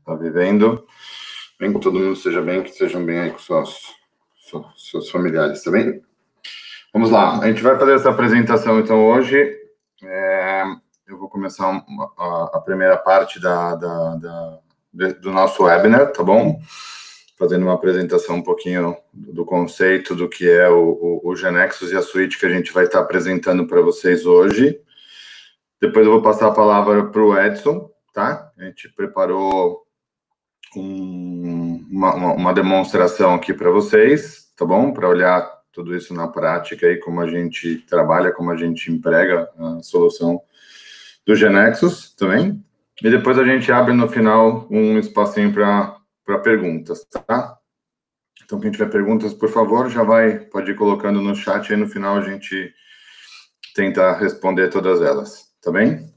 está vivendo. Bem, que todo mundo esteja bem, que estejam bem aí com seus familiares, tá bem? Vamos lá, a gente vai fazer essa apresentação, então, hoje. Eu vou começar a primeira parte do nosso webinar, tá bom? Fazendo uma apresentação um pouquinho do conceito do que é o GeneXus e a suíte que a gente vai estar apresentando para vocês hoje. Depois eu vou passar a palavra para o Edson, tá? A gente preparou uma demonstração aqui para vocês, tá bom? Para olhar tudo isso na prática e como a gente trabalha, como a gente emprega a solução do GeneXus também. E depois a gente abre no final um espacinho para perguntas, tá? Então, quem tiver perguntas, por favor, pode ir colocando no chat, aí no final a gente tenta responder todas elas, tá bem?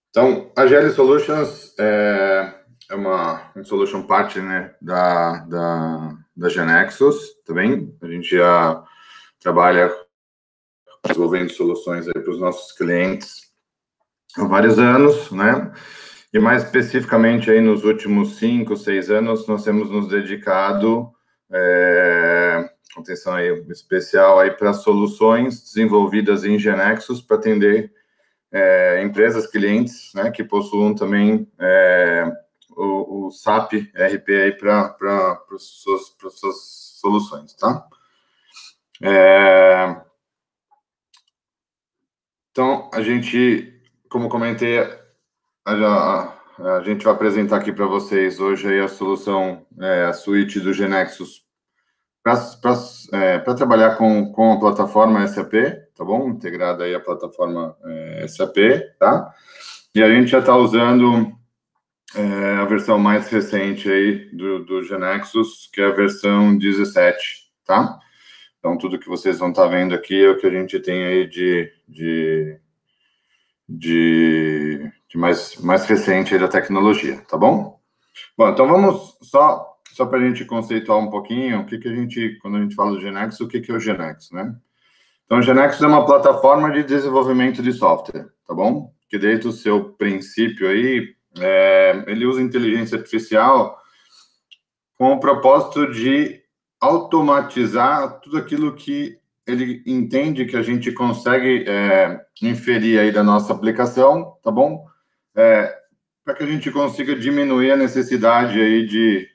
Então, a GL Solutions é uma solution partner, né, da GeneXus, tá bem? A gente já trabalha desenvolvendo soluções aí para os nossos clientes há vários anos, né? E mais especificamente aí nos últimos 5, 6 anos, nós temos nos dedicado, atenção aí especial aí para soluções desenvolvidas em GeneXus para atender empresas, clientes, né, que possuam também o SAP RP aí para suas soluções, tá? Então, a gente, como comentei, a gente vai apresentar aqui para vocês hoje aí a solução, a suíte do GeneXus para trabalhar com a plataforma SAP, tá bom? Integrada aí a plataforma SAP, tá? E a gente já está usando a versão mais recente aí do GeneXus, que é a versão 17, tá? Então, tudo que vocês vão estar vendo aqui é o que a gente tem aí de mais recente aí da tecnologia, tá bom? Bom, então vamos só para a gente conceituar um pouquinho quando a gente fala do GeneXus, o que é o GeneXus, né? Então, o GeneXus é uma plataforma de desenvolvimento de software, tá bom? Que desde o seu princípio aí, ele usa inteligência artificial com o propósito de automatizar tudo aquilo que ele entende que a gente consegue inferir aí da nossa aplicação, tá bom? Para que a gente consiga diminuir a necessidade aí de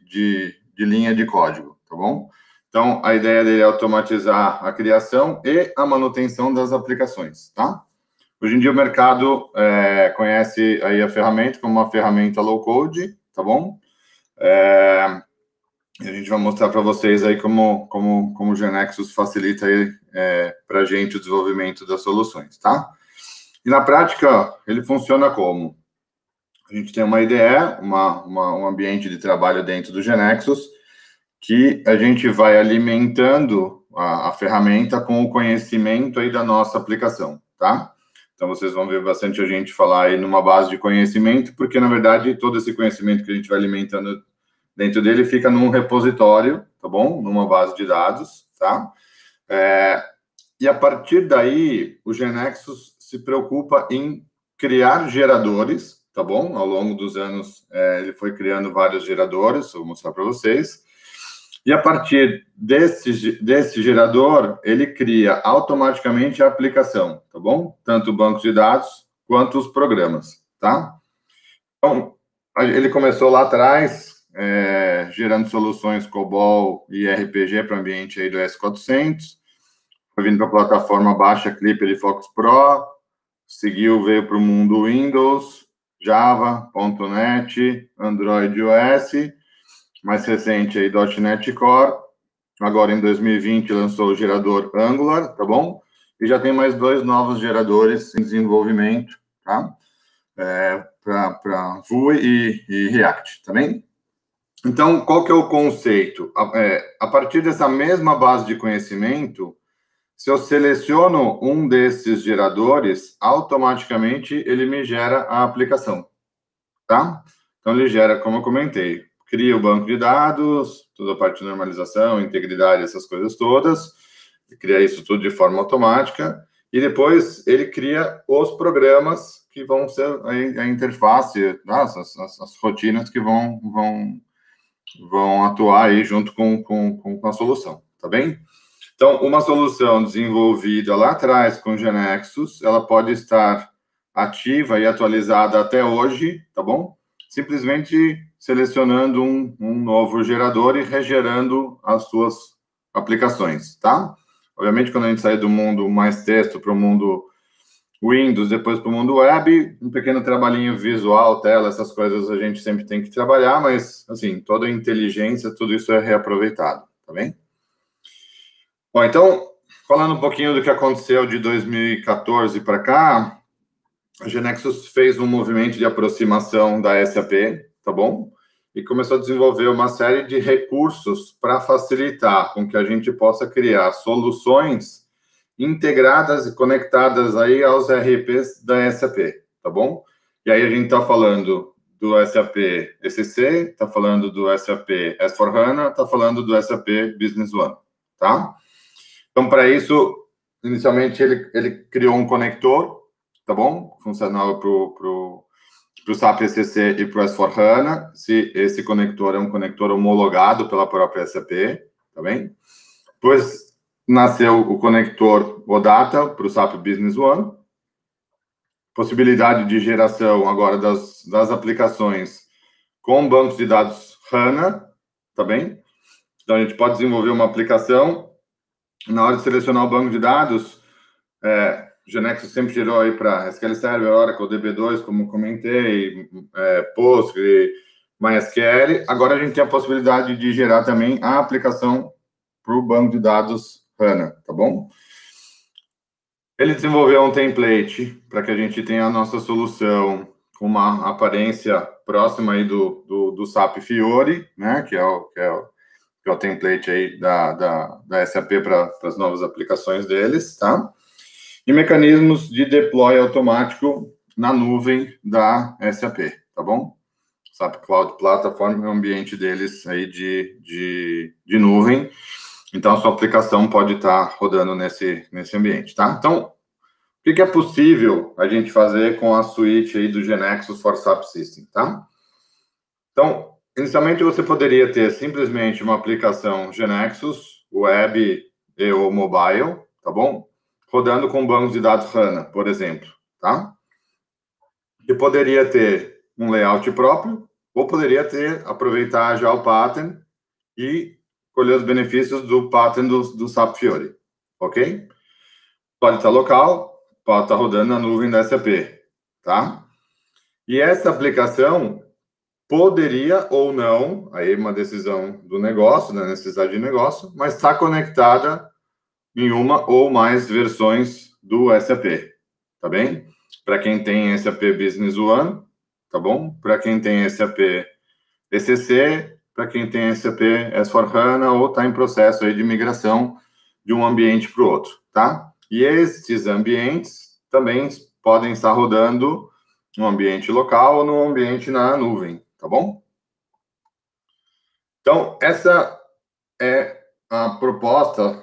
linha de código, tá bom? Então, a ideia dele é automatizar a criação e a manutenção das aplicações, tá? Hoje em dia o mercado conhece aí a ferramenta como uma ferramenta low-code, tá bom? A gente vai mostrar para vocês aí como o GeneXus facilita para a gente o desenvolvimento das soluções, tá? E na prática, ele funciona como? A gente tem uma IDE, um ambiente de trabalho dentro do GeneXus, que a gente vai alimentando a ferramenta com o conhecimento aí da nossa aplicação, tá? Então, vocês vão ver bastante a gente falar aí numa base de conhecimento, porque, na verdade, todo esse conhecimento que a gente vai alimentando dentro dele fica num repositório, tá bom? Numa base de dados, tá? E a partir daí, o GeneXus se preocupa em criar geradores, tá bom? Ao longo dos anos, ele foi criando vários geradores, vou mostrar para vocês. E a partir desse gerador, ele cria automaticamente a aplicação, tá bom? Tanto o banco de dados quanto os programas, tá? Então, ele começou lá atrás, gerando soluções COBOL e RPG para o ambiente aí do S400, foi vindo para a plataforma baixa Clipper e Fox Pro, veio para o mundo Windows, Java, .NET, Android OS, mais recente aí .NET Core, agora em 2020 lançou o gerador Angular, tá bom? E já tem mais 2 novos geradores em desenvolvimento, tá? Para Vue e React, tá bem? Então, qual que é o conceito? A partir dessa mesma base de conhecimento, se eu seleciono um desses geradores, automaticamente ele me gera a aplicação, tá? Então, ele gera, como eu comentei, cria o banco de dados, toda a parte de normalização, integridade, essas coisas todas, cria isso tudo de forma automática, e depois ele cria os programas que vão ser a interface, as rotinas que vão atuar aí junto com a solução, tá bem? Então, uma solução desenvolvida lá atrás com GeneXus, ela pode estar ativa e atualizada até hoje, tá bom? Simplesmente selecionando um novo gerador e regerando as suas aplicações, tá? Obviamente, quando a gente sair do mundo mais texto para o mundo Windows, depois para o mundo web, um pequeno trabalhinho visual, tela, essas coisas a gente sempre tem que trabalhar, mas, assim, toda a inteligência, tudo isso é reaproveitado, tá bem? Bom, então, falando um pouquinho do que aconteceu de 2014 para cá, a GeneXus fez um movimento de aproximação da SAP, tá bom? E começou a desenvolver uma série de recursos para facilitar com que a gente possa criar soluções integradas e conectadas aí aos RPs da SAP, tá bom? E aí a gente está falando do SAP ECC, está falando do SAP S/4HANA, está falando do SAP Business One, tá? Então, para isso, inicialmente ele criou um conector, tá bom? Funcionava para o SAP ECC e para o S/4HANA. Esse conector é um conector homologado pela própria SAP, tá bem? Depois nasceu o conector OData para o SAP Business One. Possibilidade de geração agora das aplicações com bancos de dados HANA, tá bem? Então, a gente pode desenvolver uma aplicação. Na hora de selecionar o banco de dados, GeneXus sempre gerou aí para SQL Server, Oracle, DB2, como comentei, Postgre, MySQL. Agora a gente tem a possibilidade de gerar também a aplicação para o banco de dados HANA, tá bom? Ele desenvolveu um template para que a gente tenha a nossa solução com uma aparência próxima aí do SAP Fiori, né, que é o template aí da SAP para as novas aplicações deles, tá? E mecanismos de deploy automático na nuvem da SAP, tá bom? SAP Cloud Platform é o ambiente deles aí de nuvem, então a sua aplicação pode estar rodando nesse ambiente, tá? Então, o que é possível a gente fazer com a suíte aí do GeneXus for SAP System, tá? Então, inicialmente você poderia ter simplesmente uma aplicação GeneXus, web e ou mobile, tá bom? Rodando com bancos de dados HANA, por exemplo, tá? E poderia ter um layout próprio, ou poderia aproveitar já o pattern e colher os benefícios do pattern do SAP Fiori, ok? Pode estar local, pode estar rodando na nuvem da SAP, tá? E essa aplicação poderia ou não, aí uma decisão do negócio, da necessidade de negócio, mas está conectada em uma ou mais versões do SAP, tá bem? Para quem tem SAP Business One, tá bom? Para quem tem SAP ECC, para quem tem SAP S/4HANA ou está em processo aí de migração de um ambiente para o outro, tá? E esses ambientes também podem estar rodando no ambiente local ou no ambiente na nuvem, tá bom? Então, essa é a proposta,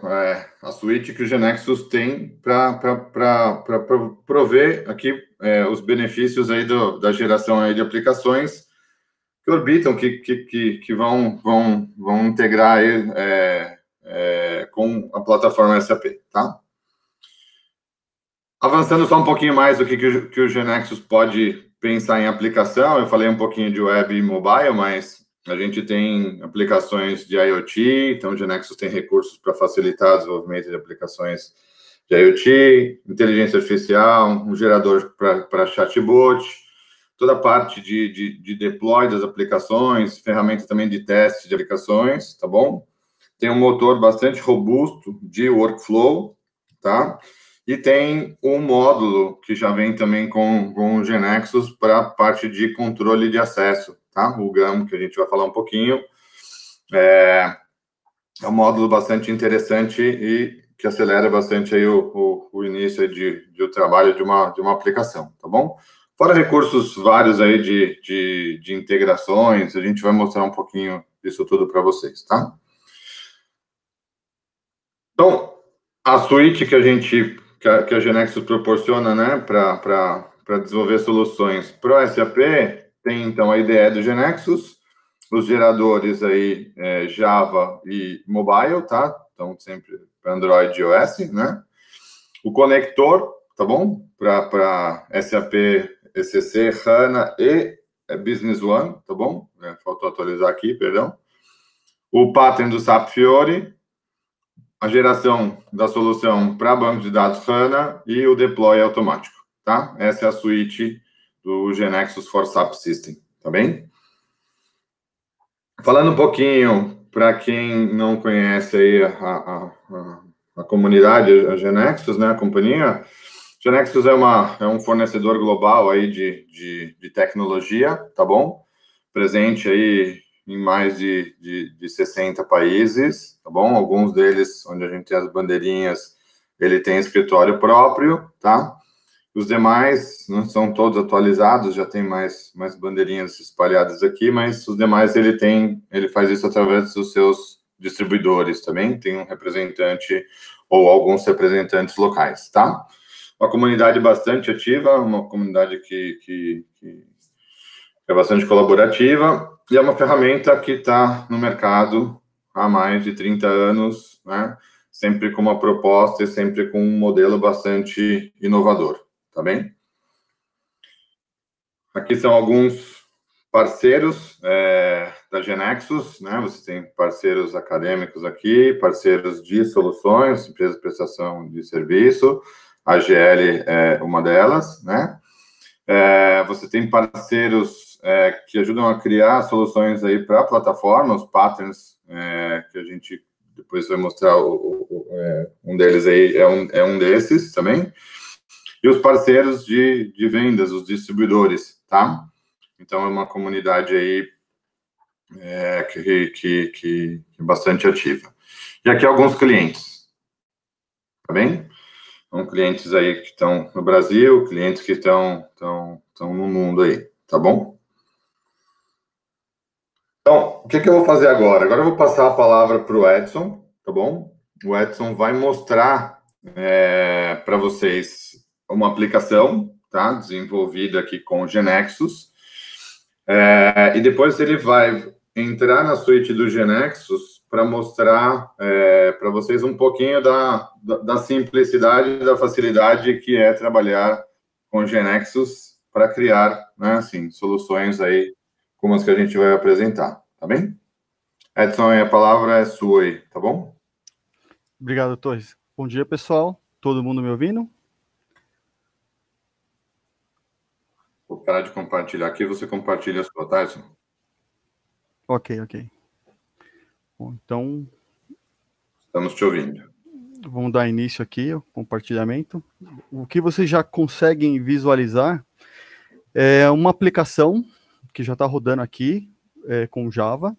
a suíte que o GeneXus tem para prover aqui os benefícios aí da geração aí de aplicações que orbitam, que vão integrar aí, com a plataforma SAP, tá? Avançando só um pouquinho mais do que o GeneXus pode pensar em aplicação, eu falei um pouquinho de web e mobile, mas a gente tem aplicações de IoT, então o GeneXus tem recursos para facilitar o desenvolvimento de aplicações de IoT, inteligência artificial, um gerador para chatbot, toda a parte de deploy das aplicações, ferramenta também de teste de aplicações, tá bom? Tem um motor bastante robusto de workflow, tá? E tem um módulo que já vem também com o GeneXus para a parte de controle de acesso, tá? O GAM, que a gente vai falar um pouquinho. É um módulo bastante interessante e que acelera bastante aí o início de o trabalho de uma aplicação, tá bom? Fora recursos vários aí de integrações, a gente vai mostrar um pouquinho disso tudo para vocês, tá? Então, a suíte que a GeneXus proporciona, né, para desenvolver soluções para o SAP, tem então a IDE do GeneXus, os geradores aí Java e mobile, tá? Então sempre para Android e iOS, né? O conector, tá bom? Para SAP, ECC, HANA e Business One, tá bom? Faltou atualizar aqui, perdão. O pattern do SAP Fiori, a geração da solução para banco de dados HANA e o deploy automático, tá? Essa é a suíte do GeneXus for SAP System, tá bem? Falando um pouquinho para quem não conhece aí a comunidade, a GeneXus, né, a companhia, GeneXus é um fornecedor global aí de tecnologia, tá bom? Presente aí em mais de 60 países, tá bom? Alguns deles, onde a gente tem as bandeirinhas, ele tem escritório próprio, tá? Os demais não são todos atualizados, já tem mais bandeirinhas espalhadas aqui, mas os demais ele faz isso através dos seus distribuidores também, tem um representante ou alguns representantes locais, tá? Uma comunidade bastante ativa, uma comunidade que é bastante colaborativa e é uma ferramenta que está no mercado há mais de 30 anos, né? Sempre com uma proposta e sempre com um modelo bastante inovador, tá bem? Aqui são alguns parceiros da GeneXus, né? Você tem parceiros acadêmicos aqui, parceiros de soluções, empresas de prestação de serviço, a GL é uma delas, né? Você tem parceiros que ajudam a criar soluções aí para a plataforma, os patterns, que a gente depois vai mostrar, um deles aí é um desses também. E os parceiros de vendas, os distribuidores, tá? Então, é uma comunidade aí que é bastante ativa. E aqui alguns clientes, tá bem? São clientes aí que estão no Brasil, clientes que estão no mundo aí, tá bom? Então, o que eu vou fazer agora? Agora eu vou passar a palavra para o Edson, tá bom? O Edson vai mostrar para vocês uma aplicação, tá? Desenvolvida aqui com o GeneXus. E depois ele vai entrar na suíte do GeneXus para mostrar para vocês um pouquinho da simplicidade e da facilidade que é trabalhar com o GeneXus para criar, né, assim, soluções aí como as que a gente vai apresentar, tá bem? Edson, a palavra é sua aí, tá bom? Obrigado, Torres. Bom dia, pessoal. Todo mundo me ouvindo? Vou parar de compartilhar aqui, você compartilha a sua, tá, Edson? Ok. Bom, então... Estamos te ouvindo. Vamos dar início aqui ao compartilhamento. O que vocês já conseguem visualizar é uma aplicação que já está rodando aqui com Java.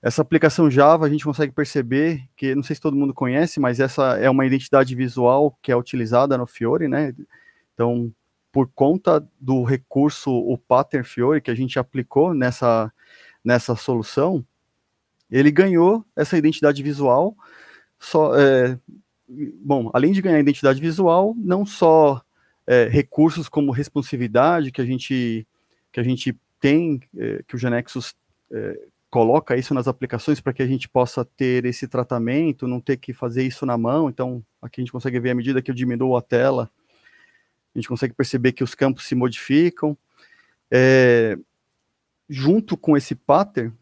Essa aplicação Java, a gente consegue perceber que, não sei se todo mundo conhece, mas essa é uma identidade visual que é utilizada no Fiori, né? Então, por conta do recurso, o pattern Fiori, que a gente aplicou nessa solução, ele ganhou essa identidade visual. Bom, além de ganhar identidade visual, não só recursos como responsividade que a gente tem, que o GeneXus coloca isso nas aplicações para que a gente possa ter esse tratamento, não ter que fazer isso na mão. Então, aqui a gente consegue ver, à medida que eu diminuo a tela, a gente consegue perceber que os campos se modificam. Junto com esse pattern,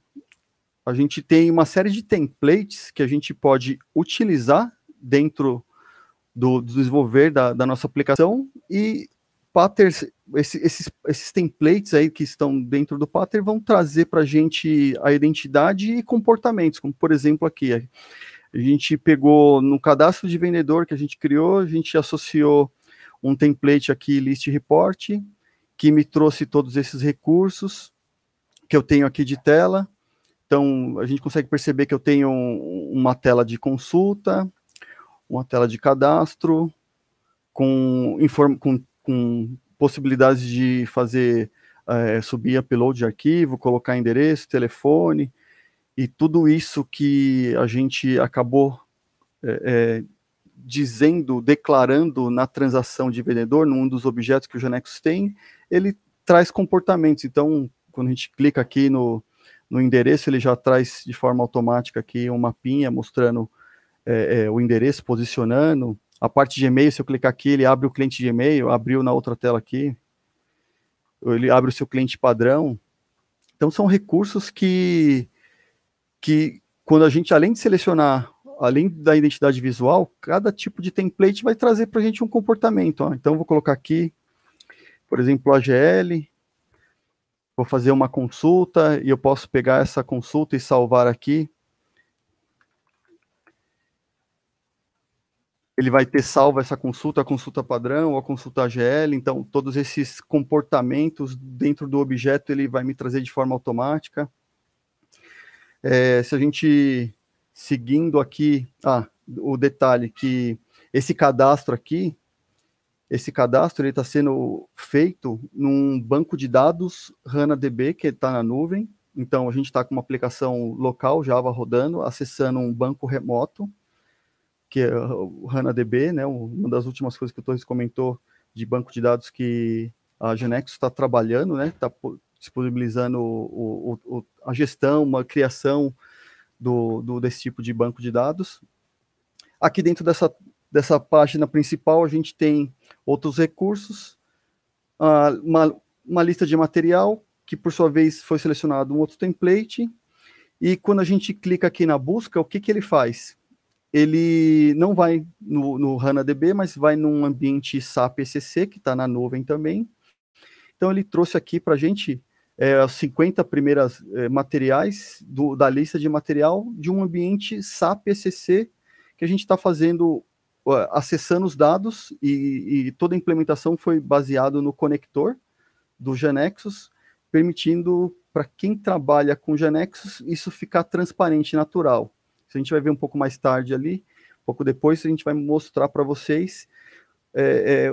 a gente tem uma série de templates que a gente pode utilizar dentro do desenvolver da nossa aplicação, e patterns, esses templates aí que estão dentro do pattern vão trazer para a gente a identidade e comportamentos, como por exemplo aqui, a gente pegou no cadastro de vendedor que a gente criou, a gente associou um template aqui, list report, que me trouxe todos esses recursos que eu tenho aqui de tela. Então, a gente consegue perceber que eu tenho uma tela de consulta, uma tela de cadastro, com possibilidades de fazer subir upload de arquivo, colocar endereço, telefone, e tudo isso que a gente acabou declarando na transação de vendedor, num dos objetos que o GeoNexus tem, ele traz comportamentos. Então, quando a gente clica aqui no endereço, ele já traz de forma automática aqui um mapinha mostrando o endereço, posicionando. A parte de e-mail, se eu clicar aqui, ele abre o cliente de e-mail, abriu na outra tela aqui, ele abre o seu cliente padrão. Então, são recursos que quando a gente, além de selecionar, além da identidade visual, cada tipo de template vai trazer para a gente um comportamento. Ó. Então, vou colocar aqui, por exemplo, AGL, vou fazer uma consulta, e eu posso pegar essa consulta e salvar aqui. Ele vai ter salvo essa consulta, a consulta padrão, ou a consulta AGL, então todos esses comportamentos dentro do objeto ele vai me trazer de forma automática. Se a gente seguindo aqui, o detalhe que esse cadastro aqui, ele está sendo feito num banco de dados HANA-DB, que está na nuvem, então a gente está com uma aplicação local, Java rodando, acessando um banco remoto, que é o HANA-DB, né, uma das últimas coisas que o Torres comentou de banco de dados que a GeoNexus está trabalhando, né, está disponibilizando a gestão, uma criação desse tipo de banco de dados. Aqui dentro dessa página principal, a gente tem outros recursos, uma lista de material, que por sua vez foi selecionado um outro template, e quando a gente clica aqui na busca, o que ele faz? Ele não vai no HANA-DB, mas vai num ambiente SAP ECC, que está na nuvem também. Então, ele trouxe aqui para a gente os 50 primeiros materiais da lista de material de um ambiente SAP ECC, que a gente está fazendo, acessando os dados, e toda a implementação foi baseada no conector do GeoNexus, permitindo para quem trabalha com GeoNexus isso ficar transparente e natural. A gente vai ver um pouco mais tarde ali, um pouco depois, a gente vai mostrar para vocês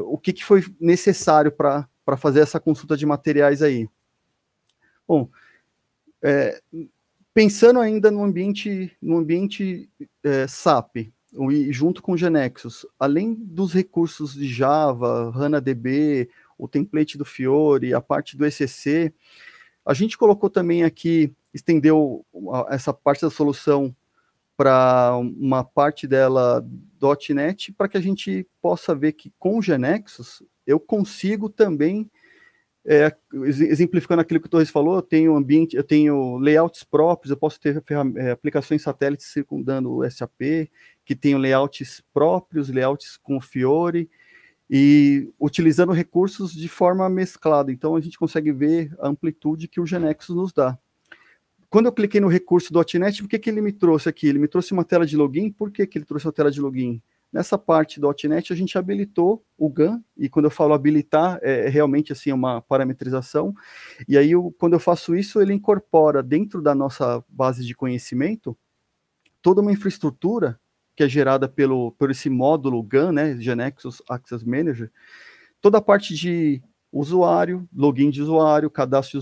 o que foi necessário para fazer essa consulta de materiais aí. Bom, pensando ainda no ambiente SAP, e junto com o GeoNexus, além dos recursos de Java, HANA-DB, o template do Fiori, a parte do ECC, a gente colocou também aqui, estendeu essa parte da solução para uma parte dela .NET, para que a gente possa ver que com o GeoNexus eu consigo também, exemplificando aquilo que o Torres falou, eu tenho layouts próprios, eu posso ter aplicações satélites circundando o SAP, que tenham layouts próprios, layouts com o Fiori, e utilizando recursos de forma mesclada. Então a gente consegue ver a amplitude que o GeoNexus nos dá. Quando eu cliquei no recurso .NET, o que ele me trouxe aqui? Ele me trouxe uma tela de login. Por que ele trouxe uma tela de login? Nessa parte .NET, a gente habilitou o GAN, e quando eu falo habilitar, é realmente assim, uma parametrização, e aí quando eu faço isso, ele incorpora dentro da nossa base de conhecimento toda uma infraestrutura que é gerada por esse módulo GAN, né, GeoNexus Access Manager, toda a parte de usuário, login de usuário, cadastro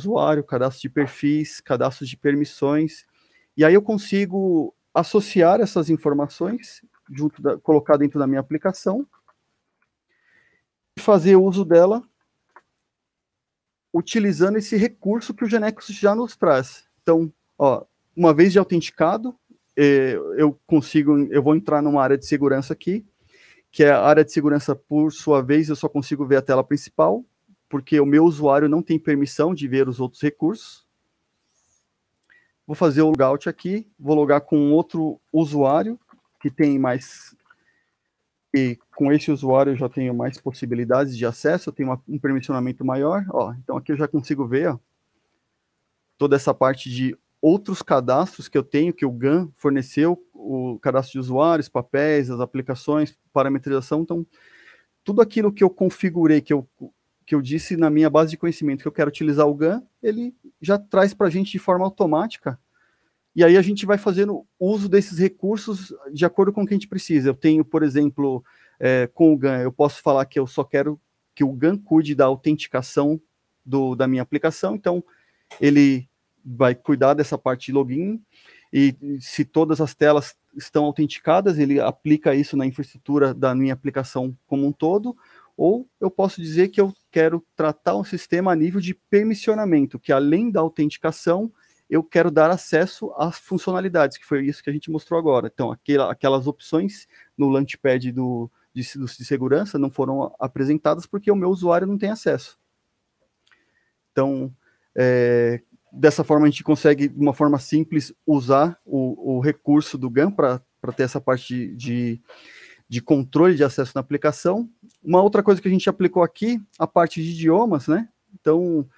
de perfis, cadastro de permissões, e aí eu consigo associar essas informações, colocar dentro da minha aplicação, e fazer uso dela, utilizando esse recurso que o GeoNexus já nos traz. Então, uma vez de autenticado, eu vou entrar numa área de segurança aqui, que é a área de segurança, por sua vez, eu só consigo ver a tela principal, porque o meu usuário não tem permissão de ver os outros recursos. Vou fazer o logout aqui, vou logar com outro usuário, que tem mais... E com esse usuário eu já tenho mais possibilidades de acesso, eu tenho um permissionamento maior. Então aqui eu já consigo ver toda essa parte de outros cadastros que eu tenho, que o GAN forneceu, o cadastro de usuários, papéis, as aplicações, parametrização. Então, tudo aquilo que eu configurei, que eu disse na minha base de conhecimento que eu quero utilizar o GAN, ele já traz para a gente de forma automática, e aí a gente vai fazendo uso desses recursos de acordo com o que a gente precisa. Eu tenho, por exemplo, com o GAN, eu posso falar que eu só quero que o GAN cuide da autenticação da minha aplicação, então ele vai cuidar dessa parte de login. e se todas as telas estão autenticadas, ele aplica isso na infraestrutura da minha aplicação como um todo, ou eu posso dizer que eu quero tratar um sistema a nível de permissionamento, que além da autenticação, eu quero dar acesso às funcionalidades, que foi isso que a gente mostrou agora. Então, aquelas opções no Launchpad de segurança não foram apresentadas porque o meu usuário não tem acesso. Então, dessa forma, a gente consegue, de uma forma simples, usar o recurso do GAN para ter essa parte de controle de acesso na aplicação. Uma outra coisa que a gente aplicou aqui, a parte de idiomas, né? Então,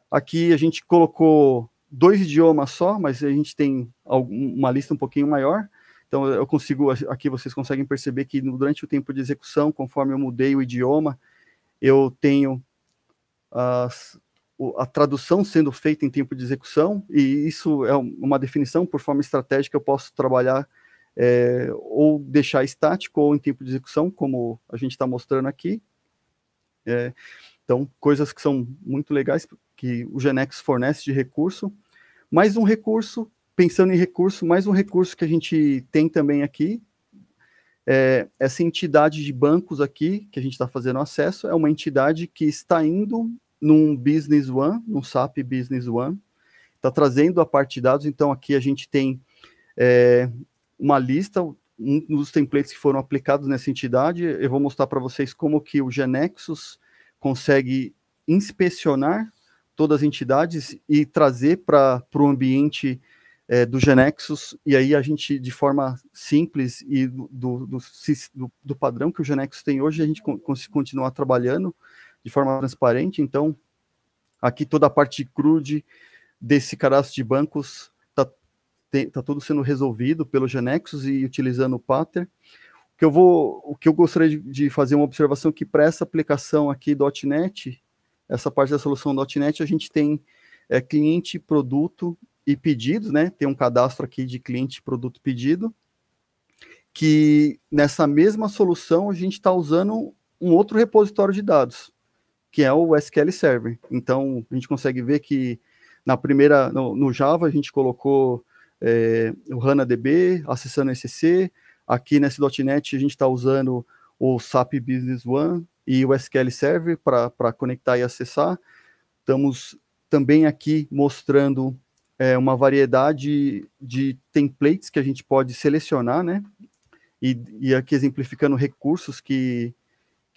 aqui a gente colocou 2 idiomas só, mas a gente tem uma lista um pouquinho maior. Então, eu consigo, aqui vocês conseguem perceber que durante o tempo de execução, conforme eu mudei o idioma, eu tenho a tradução sendo feita em tempo de execução, e isso é uma definição, por forma estratégica, eu posso trabalhar ou deixar estático ou em tempo de execução, como a gente está mostrando aqui. Então, coisas que são muito legais, que o GeneXus fornece de recurso. Mais um recurso, pensando em recurso, mais um recurso que a gente tem também aqui, essa entidade de bancos aqui, que a gente está fazendo acesso, é uma entidade que está indo num Business One, num SAP Business One, está trazendo a parte de dados. Então, aqui a gente tem uma lista, um dos templates que foram aplicados nessa entidade. Eu vou mostrar para vocês como que o GeneXus consegue inspecionar todas as entidades e trazer para o ambiente do GeneXus, e aí a gente, de forma simples e do padrão que o GeneXus tem hoje, a gente consegue continuar trabalhando de forma transparente. Então, aqui toda a parte de CRUD desse cadastro de bancos está tudo sendo resolvido pelo GeneXus e utilizando o pattern. O que eu gostaria de fazer uma observação que para essa aplicação aqui .NET, essa parte da solução .NET, a gente tem cliente, produto e pedidos, né? Tem um cadastro aqui de cliente, produto, pedido, que nessa mesma solução a gente está usando um outro repositório de dados, que é o SQL Server. Então, a gente consegue ver que no Java a gente colocou o HANA-DB, acessando SCC. Aqui nesse .NET a gente está usando o SAP Business One e o SQL Server para conectar e acessar. Estamos também aqui mostrando uma variedade de templates que a gente pode selecionar, né? E aqui exemplificando recursos que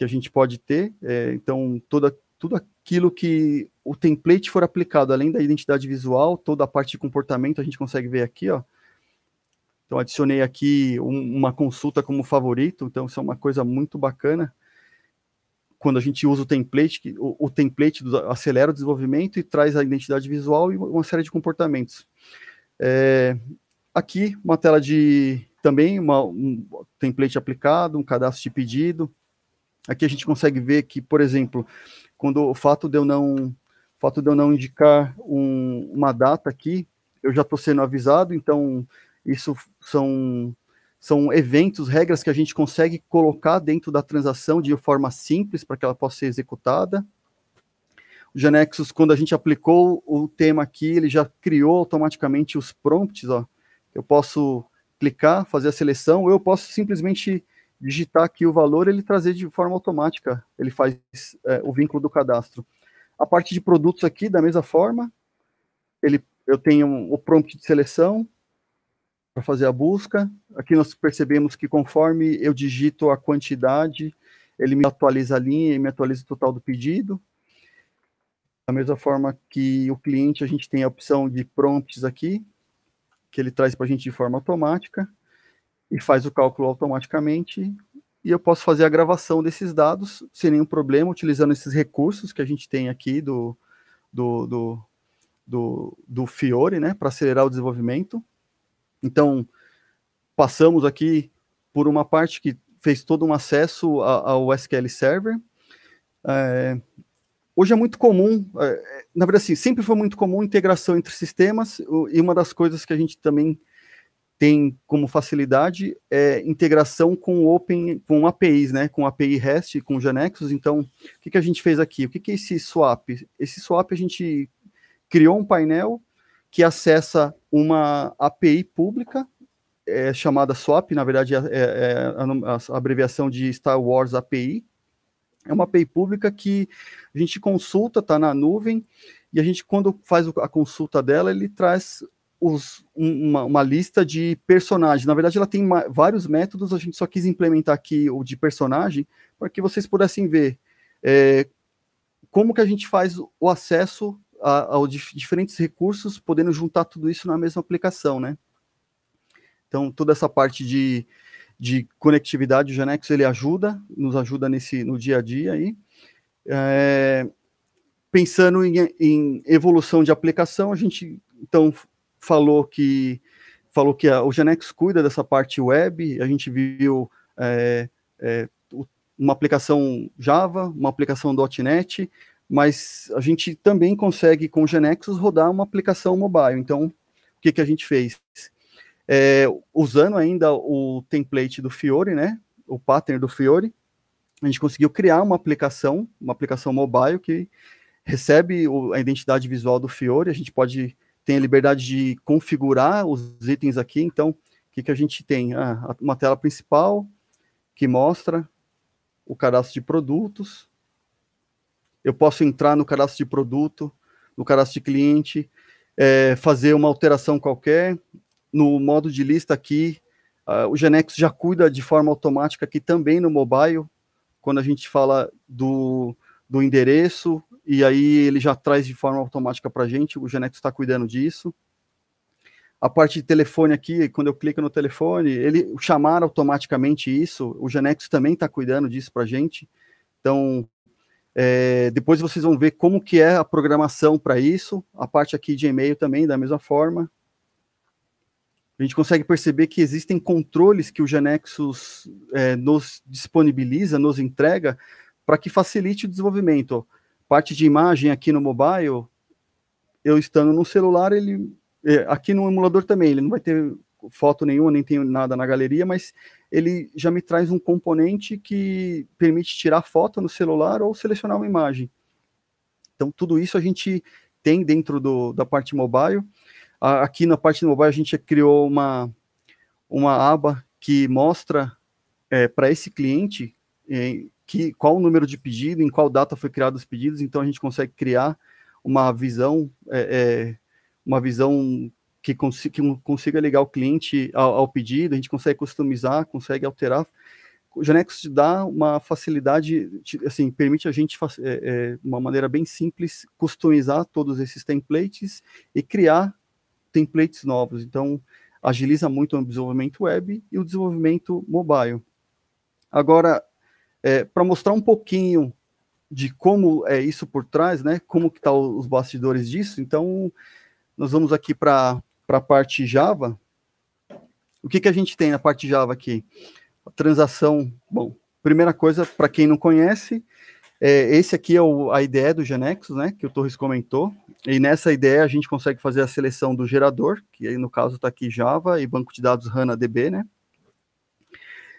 a gente pode ter. Então, tudo aquilo que o template for aplicado, além da identidade visual, toda a parte de comportamento a gente consegue ver aqui, ó. Então, adicionei aqui uma consulta como favorito, então isso é uma coisa muito bacana. Quando a gente usa o template, o template acelera o desenvolvimento e traz a identidade visual e uma série de comportamentos. Aqui, uma tela também um template aplicado, um cadastro de pedido. Aqui a gente consegue ver que, por exemplo, quando o fato de eu não indicar uma data aqui, eu já estou sendo avisado. Então, isso são eventos, regras que a gente consegue colocar dentro da transação de forma simples para que ela possa ser executada. O GeneXus, quando a gente aplicou o tema aqui, ele já criou automaticamente os prompts, ó. Eu posso clicar, fazer a seleção, ou eu posso simplesmente digitar aqui o valor, ele trazer de forma automática, ele faz o vínculo do cadastro. A parte de produtos aqui, da mesma forma, eu tenho o prompt de seleção para fazer a busca. Aqui nós percebemos que conforme eu digito a quantidade, ele me atualiza a linha e me atualiza o total do pedido. Da mesma forma que o cliente, a gente tem a opção de prompts aqui, que ele traz para a gente de forma automática, e faz o cálculo automaticamente, e eu posso fazer a gravação desses dados sem nenhum problema, utilizando esses recursos que a gente tem aqui do Fiori, né, para acelerar o desenvolvimento. Então, passamos aqui por uma parte que fez todo um acesso ao SQL Server. Hoje é muito comum, na verdade, assim, sempre foi muito comum integração entre sistemas, e uma das coisas que a gente também tem como facilidade integração com APIs, né, com API REST, com GeneXus. Então, o que a gente fez aqui? O que é esse swap? Esse swap a gente criou um painel que acessa uma API pública, chamada SWAP, na verdade a abreviação de Star Wars API. É uma API pública que a gente consulta, está na nuvem, e a gente, quando faz a consulta dela, ele traz uma lista de personagens. Na verdade, ela tem vários métodos, a gente só quis implementar aqui o de personagem, para que vocês pudessem ver como que a gente faz o acesso aos diferentes recursos, podendo juntar tudo isso na mesma aplicação, né? Então, toda essa parte de conectividade, o GeneXus, ele nos ajuda no dia a dia aí. Pensando em evolução de aplicação, a gente, então, falou que o GeneXus cuida dessa parte web, a gente viu uma aplicação Java, uma aplicação .NET, mas a gente também consegue, com o GeneXus, rodar uma aplicação mobile. Então, o que a gente fez? Usando ainda o template do Fiori, né, o pattern do Fiori, a gente conseguiu criar uma aplicação mobile que recebe a identidade visual do Fiori. A gente tem a liberdade de configurar os itens aqui. Então, o que a gente tem? Uma tela principal que mostra o cadastro de produtos. Eu posso entrar no cadastro de produto, no cadastro de cliente, fazer uma alteração qualquer. No modo de lista aqui, o GeneXus já cuida de forma automática aqui também no mobile, quando a gente fala do endereço, e aí ele já traz de forma automática para a gente, o GeneXus está cuidando disso. A parte de telefone aqui, quando eu clico no telefone, ele chamar automaticamente isso, o GeneXus também está cuidando disso para a gente. Então, depois vocês vão ver como que é a programação para isso, a parte aqui de e-mail também, da mesma forma. A gente consegue perceber que existem controles que o GeneXus nos disponibiliza, nos entrega, para que facilite o desenvolvimento. Parte de imagem aqui no mobile, eu estando no celular, aqui no emulador também, ele não vai ter foto nenhuma, nem tem nada na galeria, mas ele já me traz um componente que permite tirar foto no celular ou selecionar uma imagem. Então, tudo isso a gente tem dentro da parte mobile. Aqui na parte mobile a gente criou uma aba que mostra para esse cliente qual o número de pedido, em qual data foi criado os pedidos. Então a gente consegue criar uma visão que consiga ligar o cliente ao pedido. A gente consegue customizar, consegue alterar. O GeneXus dá uma facilidade, assim, permite a gente, uma maneira bem simples, customizar todos esses templates e criar templates novos. Então, agiliza muito o desenvolvimento web e o desenvolvimento mobile. Agora, para mostrar um pouquinho de como é isso por trás, né, como que tá os bastidores disso, então, nós vamos aqui para a parte Java. O que a gente tem na parte Java aqui? A transação, bom, primeira coisa, para quem não conhece, esse aqui é a IDE do GeneXus, né, que o Torres comentou, e nessa IDE a gente consegue fazer a seleção do gerador, que aí no caso está aqui Java e banco de dados HANA-DB, né,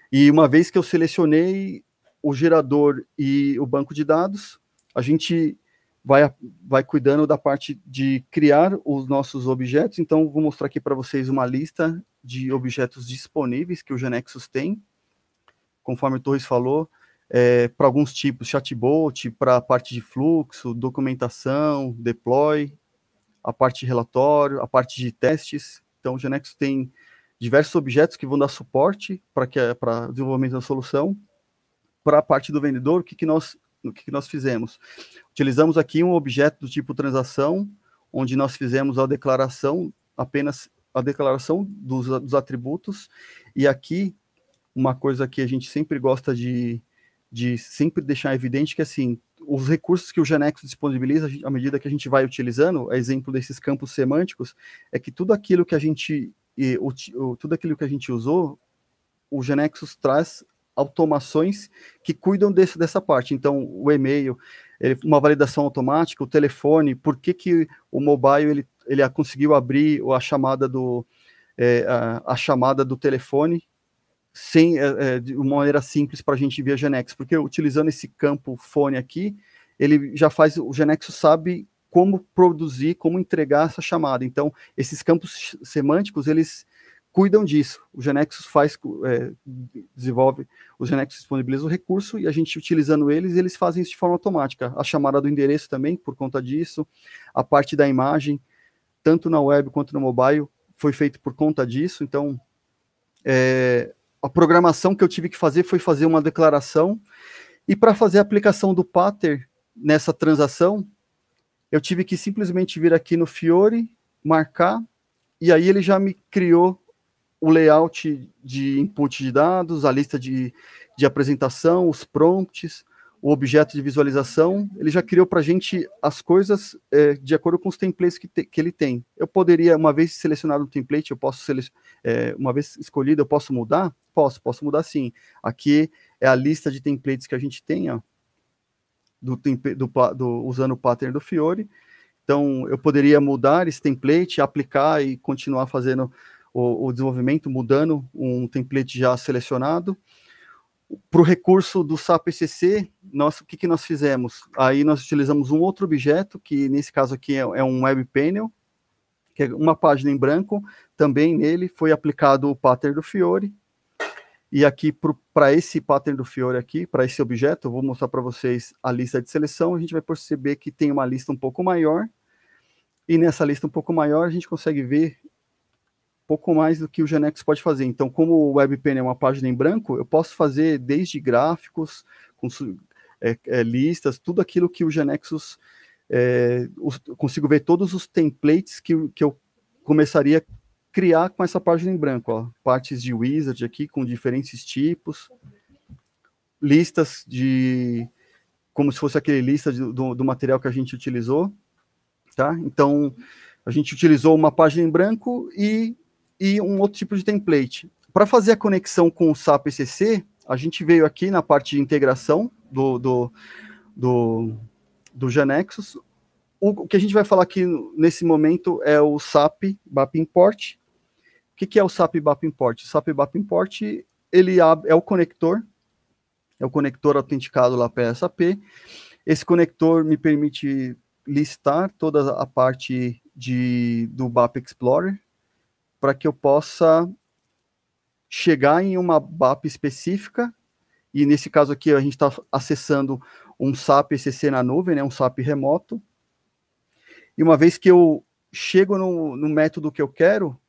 e uma vez que eu selecionei o gerador e o banco de dados, a gente vai cuidando da parte de criar os nossos objetos. Então, vou mostrar aqui para vocês uma lista de objetos disponíveis que o GeneXus tem, conforme o Torres falou, para alguns tipos, chatbot, para a parte de fluxo, documentação, deploy, a parte de relatório, a parte de testes. Então, o GeneXus tem diversos objetos que vão dar suporte para o desenvolvimento da solução. Para a parte do vendedor, o que nós fizemos? Utilizamos aqui um objeto do tipo transação, onde nós fizemos apenas a declaração dos atributos, e aqui, uma coisa que a gente sempre gosta de sempre deixar evidente, que assim, os recursos que o GeneXus disponibiliza, à medida que a gente vai utilizando, a exemplo desses campos semânticos, é que tudo aquilo que a gente usou, o GeneXus traz automações que cuidam dessa parte. Então, o e-mail, uma validação automática, o telefone, por que o mobile ele conseguiu abrir a chamada do telefone de uma maneira simples para a gente via GeneXus, porque utilizando esse campo fone aqui, ele já faz, o GeneXus sabe como produzir, como entregar essa chamada. Então, esses campos semânticos, eles cuidam disso. O GeneXus desenvolve, o GeneXus disponibiliza o recurso e a gente, utilizando eles fazem isso de forma automática. A chamada do endereço também, por conta disso, a parte da imagem, tanto na web quanto no mobile, foi feito por conta disso. Então, a programação que eu tive que fazer foi fazer uma declaração, e para fazer a aplicação do pattern nessa transação, eu tive que simplesmente vir aqui no Fiori, marcar, e aí ele já me criou o layout de input de dados, a lista de apresentação, os prompts, o objeto de visualização. Ele já criou para a gente as coisas de acordo com os templates que ele tem. Eu poderia, uma vez selecionado o template, eu posso uma vez escolhido, eu posso mudar? Posso mudar sim. Aqui é a lista de templates que a gente tem, ó, usando o pattern do Fiori. Então, eu poderia mudar esse template, aplicar e continuar fazendo o desenvolvimento, mudando um template já selecionado. Para o recurso do SAP ECC, o que nós fizemos? Aí nós utilizamos um outro objeto, que nesse caso aqui é um web panel, que é uma página em branco. Também nele foi aplicado o pattern do Fiori. E aqui, para esse pattern do Fiori aqui, para esse objeto, eu vou mostrar para vocês a lista de seleção. A gente vai perceber que tem uma lista um pouco maior. E nessa lista um pouco maior, a gente consegue ver pouco mais do que o GeneXus pode fazer. Então, como o Web Panel é uma página em branco, eu posso fazer desde gráficos, listas, tudo aquilo que o GeneXus... consigo ver todos os templates que eu começaria a criar com essa página em branco. Ó. Partes de wizard aqui, com diferentes tipos. Listas como se fosse aquele lista do material que a gente utilizou. Tá? Então, a gente utilizou uma página em branco e um outro tipo de template. Para fazer a conexão com o SAP ECC, a gente veio aqui na parte de integração do GeneXus. O que a gente vai falar aqui nesse momento é o SAP BAP Import. O que é o SAP BAP Import? O SAP BAP Import, ele é o conector autenticado lá para SAP. Esse conector me permite listar toda a parte do BAP Explorer, para que eu possa chegar em uma BAP específica, e nesse caso aqui a gente está acessando um SAP ECC na nuvem, né, um SAP remoto, e uma vez que eu chego no método que eu quero,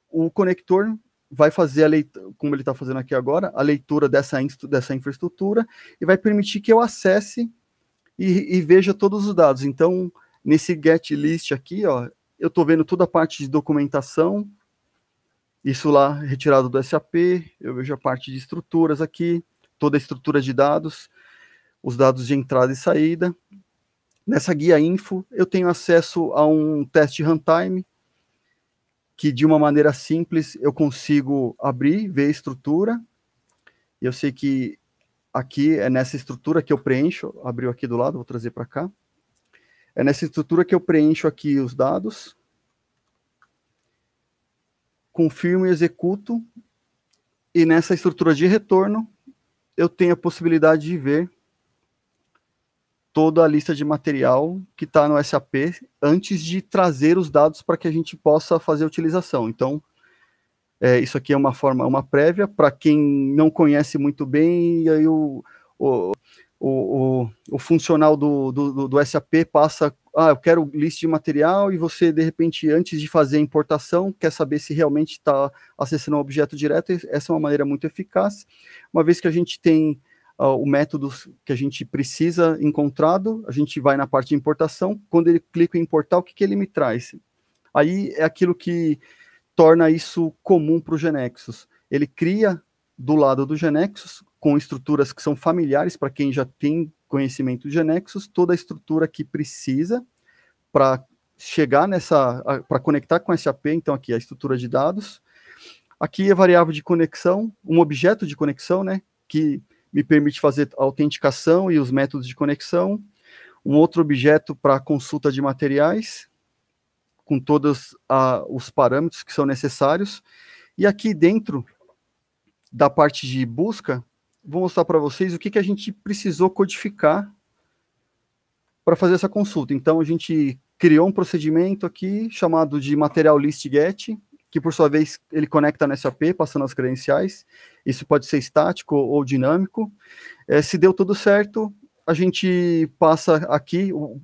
o conector vai fazer a leitura, como ele está fazendo aqui agora, a leitura dessa infraestrutura, e vai permitir que eu acesse e veja todos os dados. Então, nesse get list aqui, ó, eu estou vendo toda a parte de documentação, isso lá retirado do SAP, eu vejo a parte de estruturas aqui, toda a estrutura de dados, os dados de entrada e saída. Nessa guia info, eu tenho acesso a um teste runtime, que de uma maneira simples eu consigo abrir, ver a estrutura. Eu sei que aqui é nessa estrutura que eu preencho, abriu aqui do lado, vou trazer para cá. É nessa estrutura que eu preencho aqui os dados, confirmo e executo, e nessa estrutura de retorno, eu tenho a possibilidade de ver toda a lista de material que está no SAP antes de trazer os dados para que a gente possa fazer a utilização. Então, isso aqui é uma prévia para quem não conhece muito bem, e aí o funcional do SAP passa, eu quero lista de material, e você, de repente, antes de fazer a importação, quer saber se realmente está acessando um objeto direto. Essa é uma maneira muito eficaz, uma vez que a gente tem o método que a gente precisa encontrado, a gente vai na parte de importação, quando ele clica em importar, o que ele me traz? Aí é aquilo que torna isso comum para o GeneXus. Ele cria do lado do GeneXus, com estruturas que são familiares para quem já tem conhecimento de GeneXus, toda a estrutura que precisa para chegar para conectar com SAP. Então aqui a estrutura de dados, aqui a variável de conexão, um objeto de conexão, né, que me permite fazer a autenticação e os métodos de conexão, um outro objeto para consulta de materiais, com todos os parâmetros que são necessários, e aqui dentro da parte de busca, vou mostrar para vocês o que a gente precisou codificar para fazer essa consulta. Então, a gente criou um procedimento aqui chamado de material list get, que por sua vez ele conecta no SAP, passando as credenciais. Isso pode ser estático ou dinâmico. Se deu tudo certo, a gente passa aqui, o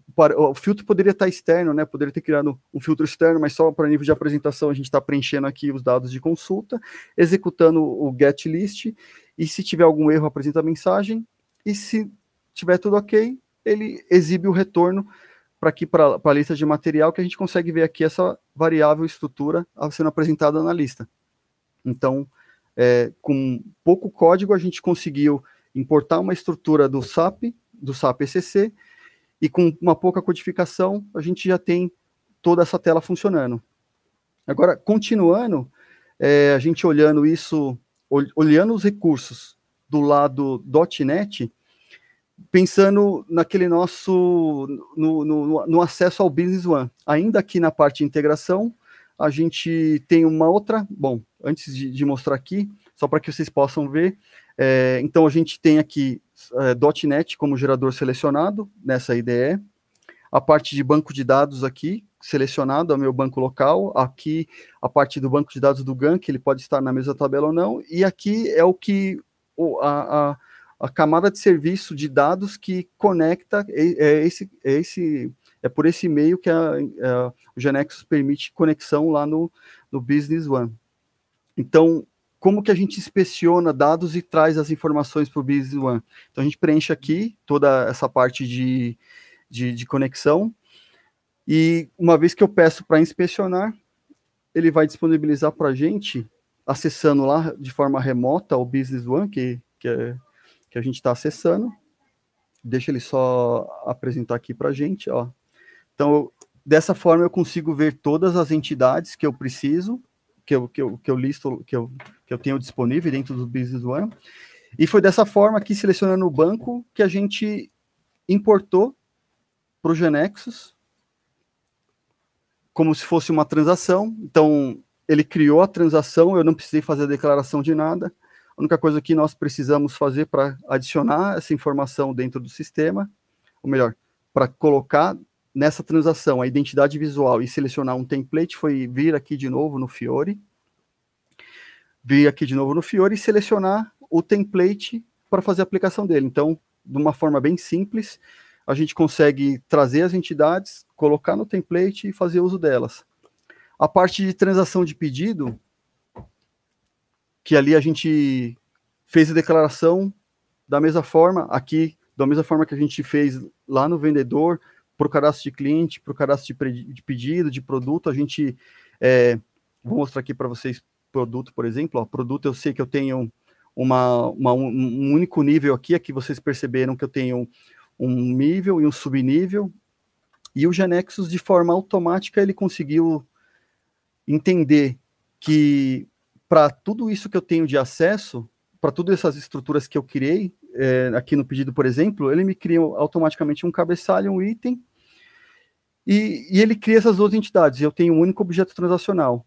filtro poderia estar externo, né? Poderia ter criado um filtro externo, mas só para nível de apresentação a gente está preenchendo aqui os dados de consulta, executando o get list, e se tiver algum erro apresenta a mensagem, e se tiver tudo ok, ele exibe o retorno para a lista de material, que a gente consegue ver aqui essa variável estrutura sendo apresentada na lista. Então, com pouco código, a gente conseguiu importar uma estrutura do SAP ECC, e com uma pouca codificação, a gente já tem toda essa tela funcionando. Agora, continuando, a gente olhando isso, olhando os recursos do lado .NET, pensando naquele nosso, no acesso ao Business One. Ainda aqui na parte de integração, a gente tem uma outra, bom, antes de mostrar aqui, só para que vocês possam ver, então a gente tem aqui .NET como gerador selecionado nessa IDE, a parte de banco de dados aqui, selecionado, é o meu banco local, aqui a parte do banco de dados do GAN, que ele pode estar na mesma tabela ou não, e aqui é o que a camada de serviço de dados que conecta, é por esse meio que o GeneXus permite conexão lá no Business One. Então, como que a gente inspeciona dados e traz as informações para o Business One? Então, a gente preenche aqui toda essa parte de conexão, e uma vez que eu peço para inspecionar, ele vai disponibilizar para a gente, acessando lá de forma remota o Business One, que a gente está acessando. Deixa ele só apresentar aqui para a gente, ó. Então, dessa forma eu consigo ver todas as entidades que eu preciso, que eu listo, que eu tenho disponível dentro do Business One, e foi dessa forma aqui, selecionando o banco, que a gente importou para o GeneXus, como se fosse uma transação. Então, ele criou a transação, eu não precisei fazer a declaração de nada. A única coisa que nós precisamos fazer para adicionar essa informação dentro do sistema, ou melhor, para colocar nessa transação a identidade visual e selecionar um template, foi vir aqui de novo no Fiori, e selecionar o template para fazer a aplicação dele. Então, de uma forma bem simples, a gente consegue trazer as entidades, colocar no template e fazer uso delas. A parte de transação de pedido, que ali a gente fez a declaração da mesma forma, aqui, da mesma forma que a gente fez lá no vendedor, para o cadastro de cliente, para o cadastro de pedido, de produto, a gente, vou mostrar aqui para vocês, produto, por exemplo, ó, produto eu sei que eu tenho um único nível aqui vocês perceberam que eu tenho um nível e um subnível, e o GeneXus, de forma automática, ele conseguiu entender que para tudo isso que eu tenho de acesso, para todas essas estruturas que eu criei, aqui no pedido, por exemplo, ele me cria automaticamente um cabeçalho, um item, e ele cria essas duas entidades, eu tenho um único objeto transacional.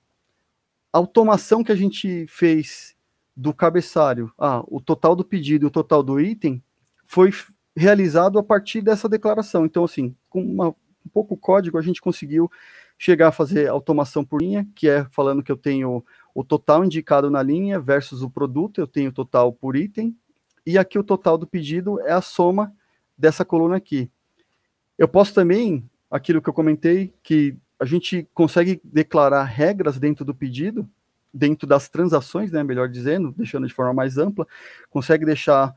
A automação que a gente fez do cabeçalho, o total do pedido e o total do item, foi realizado a partir dessa declaração. Então, assim, com um pouco código, a gente conseguiu chegar a fazer automação por linha, que é falando que eu tenho o total indicado na linha versus o produto, eu tenho o total por item, e aqui o total do pedido é a soma dessa coluna aqui. Eu posso também, aquilo que eu comentei, que a gente consegue declarar regras dentro do pedido, dentro das transações, né, melhor dizendo, deixando de forma mais ampla, consegue deixar,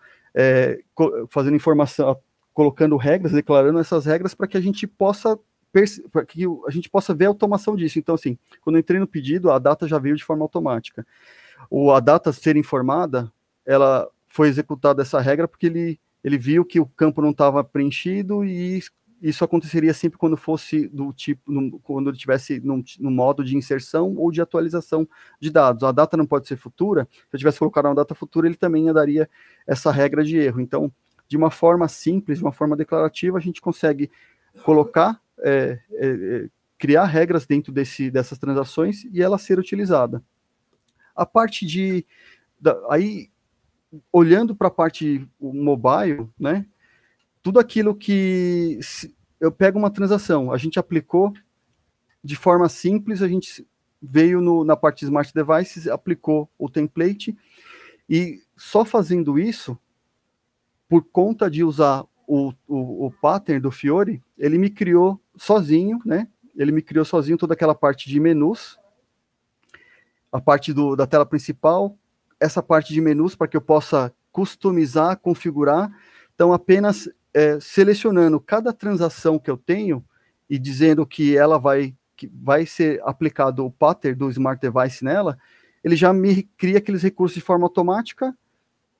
fazendo informação, colocando regras, declarando essas regras para que a gente possa ver a automação disso. Então, assim, quando eu entrei no pedido, a data já veio de forma automática. A data ser informada, ela foi executada essa regra porque ele viu que o campo não estava preenchido, e isso aconteceria sempre quando fosse do tipo, quando ele estivesse no modo de inserção ou de atualização de dados. A data não pode ser futura. Se eu tivesse colocado uma data futura, ele também daria essa regra de erro. Então, de uma forma simples, de uma forma declarativa, a gente consegue colocar, criar regras dentro dessas transações e ela ser utilizada. A parte aí, olhando para a parte mobile, né, tudo aquilo que eu pego uma transação, a gente aplicou de forma simples, a gente veio na parte de Smart Devices, aplicou o template, e só fazendo isso, por conta de usar o pattern do Fiori, ele me criou sozinho, né? Ele me criou sozinho toda aquela parte de menus, a parte da tela principal, essa parte de menus para que eu possa customizar, configurar. Então, apenas selecionando cada transação que eu tenho e dizendo que vai ser aplicado o pattern do Smart Device nela, ele já me cria aqueles recursos de forma automática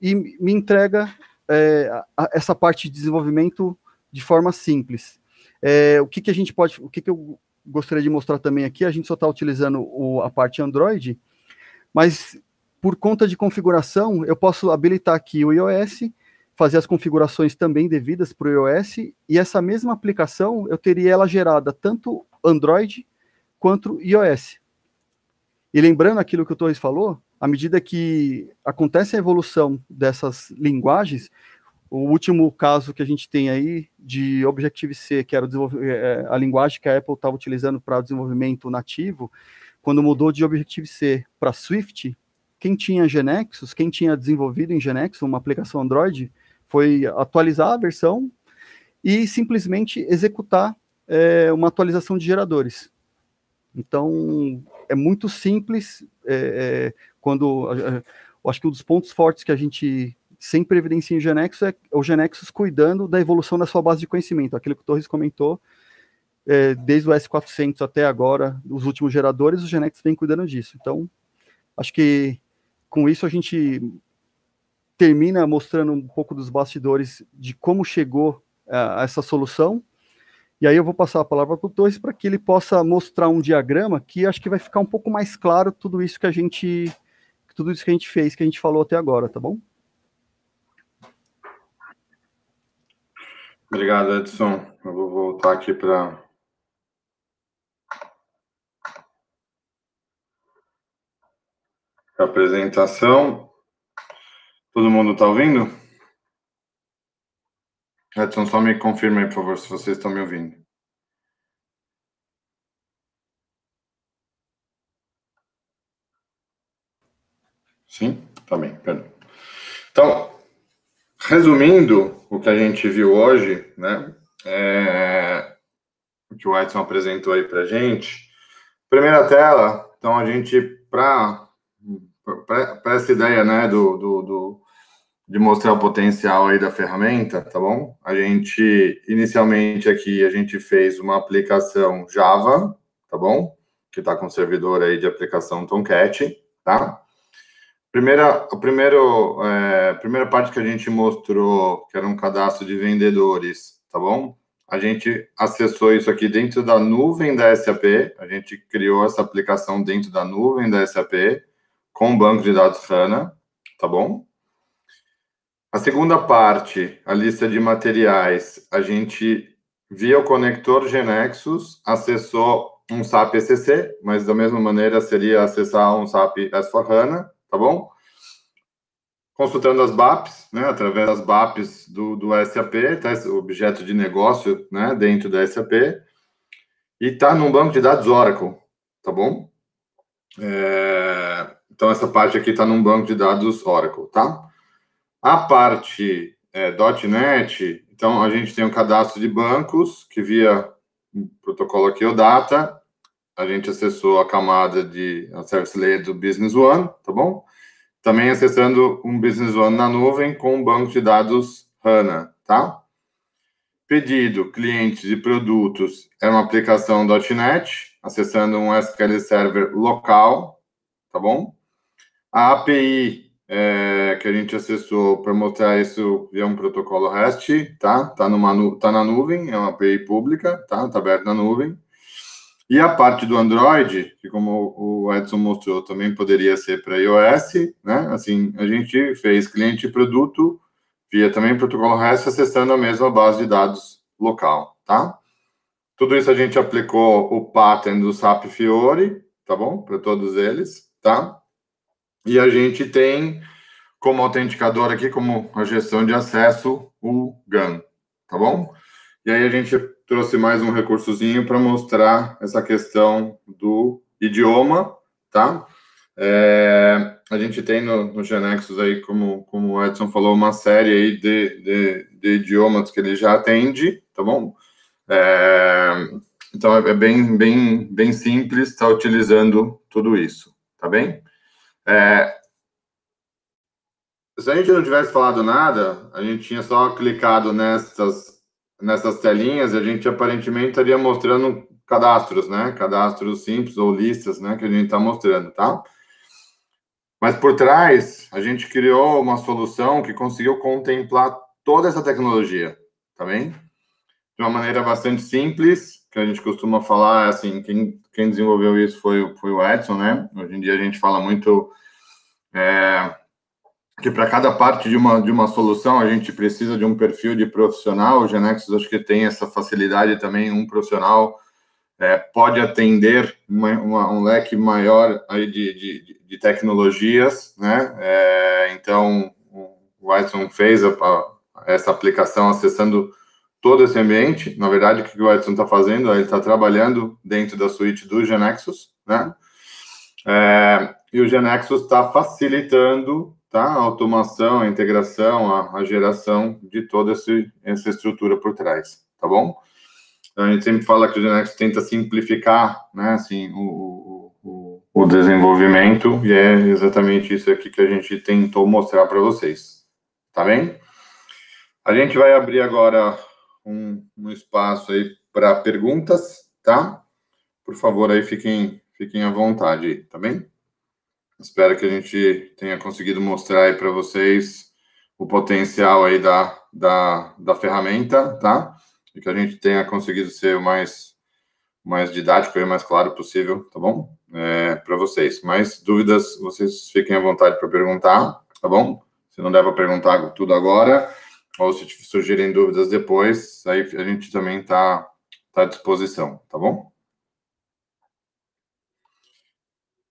e me entrega essa parte de desenvolvimento de forma simples. O que a gente pode, o que eu gostaria de mostrar também aqui, a gente só está utilizando a parte Android, mas por conta de configuração, eu posso habilitar aqui o iOS, fazer as configurações também devidas para o iOS, e essa mesma aplicação, eu teria ela gerada tanto Android quanto iOS. E lembrando aquilo que o Torres falou, à medida que acontece a evolução dessas linguagens, o último caso que a gente tem aí de Objective-C, que era a linguagem que a Apple estava utilizando para o desenvolvimento nativo, quando mudou de Objective-C para Swift, quem tinha GeneXus, quem tinha desenvolvido em GeneXus uma aplicação Android, foi atualizar a versão e simplesmente executar uma atualização de geradores. Então, é muito simples, quando eu acho que um dos pontos fortes que a gente sempre evidencia em GeneXus é o GeneXus cuidando da evolução da sua base de conhecimento, aquilo que o Torres comentou, desde o S400 até agora, os últimos geradores, o GeneXus vem cuidando disso. Então, acho que com isso a gente termina mostrando um pouco dos bastidores de como chegou a essa solução. E aí eu vou passar a palavra para o Torres para que ele possa mostrar um diagrama que acho que vai ficar um pouco mais claro tudo isso que a gente fez, que a gente falou até agora, tá bom? Obrigado, Edson. Eu vou voltar aqui para a apresentação. Todo mundo está ouvindo? Edson, só me confirma aí, por favor, se vocês estão me ouvindo. Sim? Tá bem, perdão. Então, resumindo o que a gente viu hoje, né? O que o Edson apresentou aí para a gente. Primeira tela, então a gente, para essa ideia, né, de mostrar o potencial aí da ferramenta, tá bom? A gente, inicialmente aqui, a gente fez uma aplicação Java, tá bom? Que está com o servidor aí de aplicação Tomcat, tá? A primeira parte que a gente mostrou, que era um cadastro de vendedores, tá bom? A gente acessou isso aqui dentro da nuvem da SAP, a gente criou essa aplicação dentro da nuvem da SAP, com o banco de dados HANA, tá bom? A segunda parte, a lista de materiais, a gente, via o conector GeneXus, acessou um SAP ECC, mas da mesma maneira seria acessar um SAP S/4HANA, tá bom? Consultando as BAPs, né, através das BAPs do SAP, tá, esse objeto de negócio, né, dentro da SAP, e tá num banco de dados Oracle, tá bom? Então, essa parte aqui tá num banco de dados Oracle, tá? A parte .NET, então, a gente tem um cadastro de bancos, que via o protocolo aqui, o Data, a gente acessou a camada a Service Layer do Business One, tá bom? Também acessando um Business One na nuvem com um banco de dados HANA, tá? Pedido, clientes e produtos é uma aplicação .NET, acessando um SQL Server local, tá bom? A API que a gente acessou para mostrar isso é um protocolo REST, tá? Tá na nuvem, é uma API pública, tá? Tá aberto na nuvem. E a parte do Android, que como o Edson mostrou, também poderia ser para iOS, né? Assim, a gente fez cliente e produto via também protocolo REST, acessando a mesma base de dados local, tá? Tudo isso a gente aplicou o pattern do SAP Fiori, tá bom? Para todos eles, tá? E a gente tem como autenticador aqui, como a gestão de acesso, o GAN, tá bom? E aí a gente trouxe mais um recursozinho para mostrar essa questão do idioma, tá? A gente tem no GeneXus aí, como o Edson falou, uma série aí de idiomas que ele já atende, tá bom? Então é bem simples estar utilizando tudo isso, tá bem? Se a gente não tivesse falado nada, a gente tinha só clicado nessas telinhas e a gente aparentemente estaria mostrando cadastros, né? Cadastros simples ou listas, né? Que a gente está mostrando, tá? Mas por trás, a gente criou uma solução que conseguiu contemplar toda essa tecnologia, tá bem? De uma maneira bastante simples, que a gente costuma falar, assim, quem desenvolveu isso foi o Edson, né? Hoje em dia a gente fala muito que para cada parte de uma solução a gente precisa de um perfil de profissional. O GeneXus acho que tem essa facilidade também, um profissional pode atender um leque maior aí de tecnologias, né? Então, o Edson fez essa aplicação acessando todo esse ambiente. Na verdade, o que o Edson está fazendo? Ele está trabalhando dentro da suíte do GeneXus, né? E o GeneXus está facilitando, tá, a automação, a integração, a geração de toda essa estrutura por trás, tá bom? A gente sempre fala que o GeneXus tenta simplificar, né, assim, o desenvolvimento, e é exatamente isso aqui que a gente tentou mostrar para vocês, tá bem? A gente vai abrir agora um espaço aí para perguntas, tá? Por favor, aí fiquem à vontade, tá bem? Espero que a gente tenha conseguido mostrar aí para vocês o potencial aí da ferramenta, tá? E que a gente tenha conseguido ser o mais didático e o mais claro possível, tá bom? Para vocês. Mais dúvidas, vocês fiquem à vontade para perguntar, tá bom? Se não der para perguntar tudo agora, ou se surgirem dúvidas depois, aí a gente também tá à disposição, tá bom?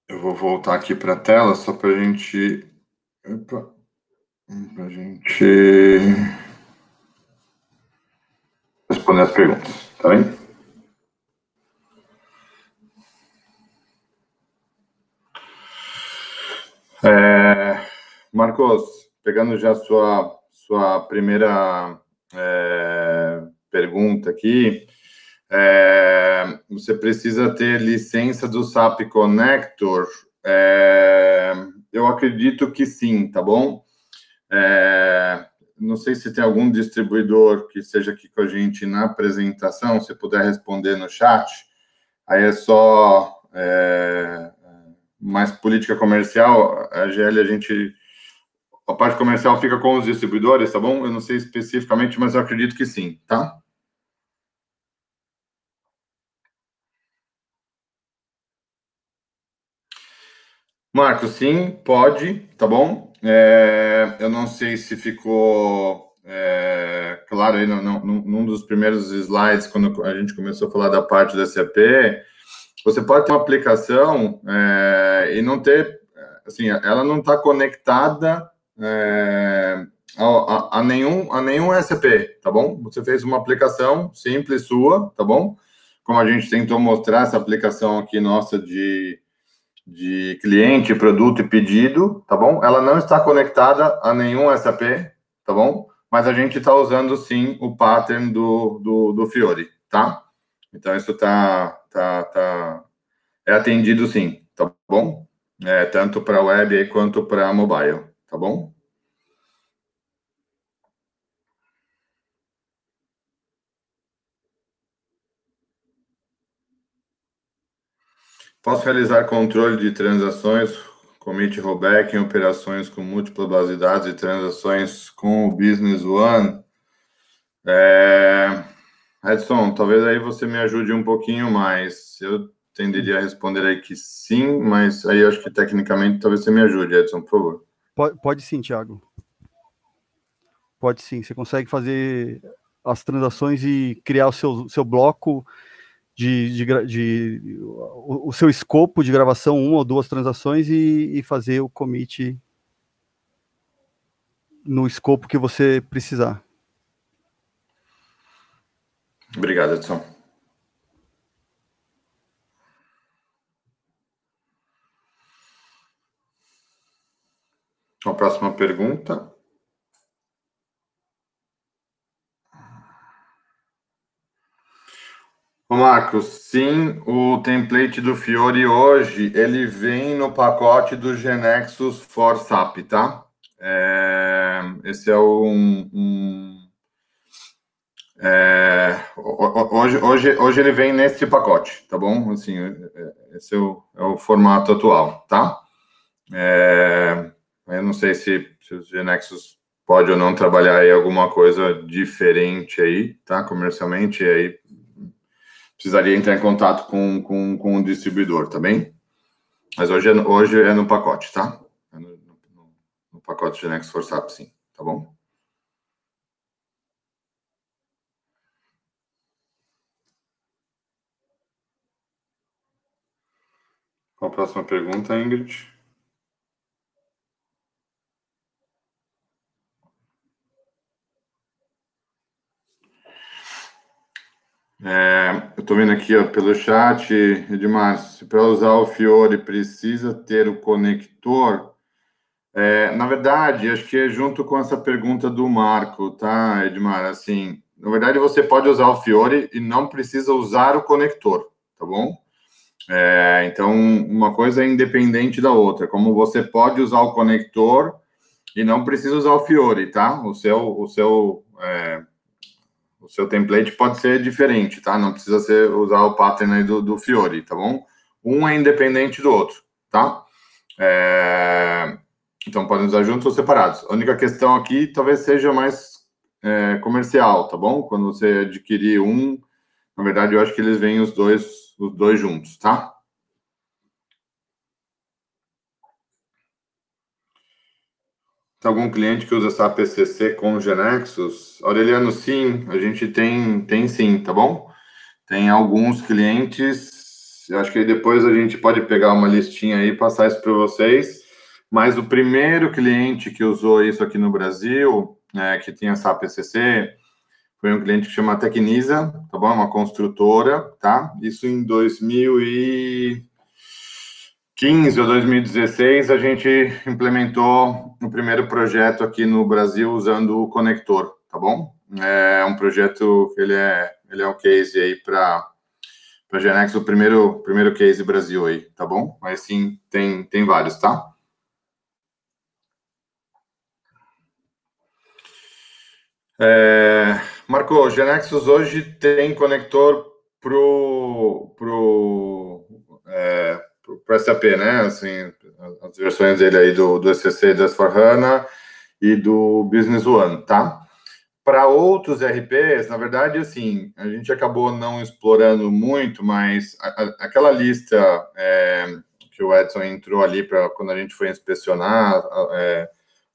Eu vou voltar aqui para a tela só para a gente... Opa. Para a gente responder as perguntas, tá bem? Marcos, pegando já sua primeira pergunta aqui, você precisa ter licença do SAP Connector? Eu acredito que sim, tá bom? Não sei se tem algum distribuidor que esteja aqui com a gente na apresentação, se puder responder no chat. Aí é só mais política comercial. A GL, a parte comercial fica com os distribuidores, tá bom? Eu não sei especificamente, mas eu acredito que sim, tá? Marcos, sim, pode, tá bom? Eu não sei se ficou claro aí num dos primeiros slides, quando a gente começou a falar da parte da SAP, você pode ter uma aplicação e não ter, assim, ela não está conectada a nenhum SAP, tá bom? Você fez uma aplicação simples sua, tá bom? Como a gente tentou mostrar essa aplicação aqui nossa de cliente, produto e pedido, tá bom? Ela não está conectada a nenhum SAP, tá bom? Mas a gente está usando, sim, o pattern do Fiori, tá? Então, isso é atendido, sim, tá bom? Tanto para web quanto para mobile, tá bom? Posso realizar controle de transações, commit rollback em operações com múltipla base de dados e transações com o Business One? Edson, talvez aí você me ajude um pouquinho mais. Eu tenderia a responder aí que sim, mas aí eu acho que tecnicamente talvez você me ajude, Edson, por favor. Pode sim, Thiago. Pode sim. Você consegue fazer as transações e criar o seu bloco o seu escopo de gravação, 1 ou 2 transações e fazer o commit no escopo que você precisar. Obrigado, Edson. A próxima pergunta. Ô Marcos, sim, o template do Fiori hoje, ele vem no pacote do GeneXus for SAP, tá? Esse é hoje ele vem nesse pacote, tá bom? Assim, esse é o formato atual, tá? Eu não sei se o GeneXus pode ou não trabalhar aí alguma coisa diferente aí, tá? Comercialmente, aí precisaria entrar em contato com o distribuidor, tá bem? Mas hoje é no pacote, tá? É no pacote GeneXus for SAP, sim, tá bom? Qual a próxima pergunta, Ingrid? Eu estou vendo aqui ó, pelo chat, Edmar, se para usar o Fiori precisa ter o conector. Na verdade, acho que é junto com essa pergunta do Marco, tá, Edmar? Assim, na verdade, você pode usar o Fiori e não precisa usar o conector, tá bom? Então, uma coisa é independente da outra. Como você pode usar o conector e não precisa usar o Fiori, tá? O seu template pode ser diferente, tá? Não precisa usar o pattern aí do Fiori, tá bom? Um é independente do outro, tá? Então, podem usar juntos ou separados. A única questão aqui talvez seja mais comercial, tá bom? Quando você adquirir um, na verdade, eu acho que eles vêm os dois juntos, tá? Tem algum cliente que usa SAP ECC com GeneXus? Aureliano, sim, a gente tem sim, tá bom? Tem alguns clientes, eu acho que depois a gente pode pegar uma listinha aí e passar isso para vocês, mas o primeiro cliente que usou isso aqui no Brasil, que tinha SAP ECC, foi um cliente que chama Tecnisa, tá bom? Uma construtora, tá? Isso em 2015 ou 2016, a gente implementou o primeiro projeto aqui no Brasil usando o conector, tá bom? É um projeto que ele é um case aí para GeneXus, o primeiro case Brasil aí, tá bom? Mas sim, tem vários, tá? Marco, o GeneXus hoje tem conector pro SAP, né? Assim, as versões dele aí do ECC, do S4HANA e do Business One, tá? Para outros RPs, na verdade, assim, a gente acabou não explorando muito, mas aquela lista que o Edson entrou ali para quando a gente foi inspecionar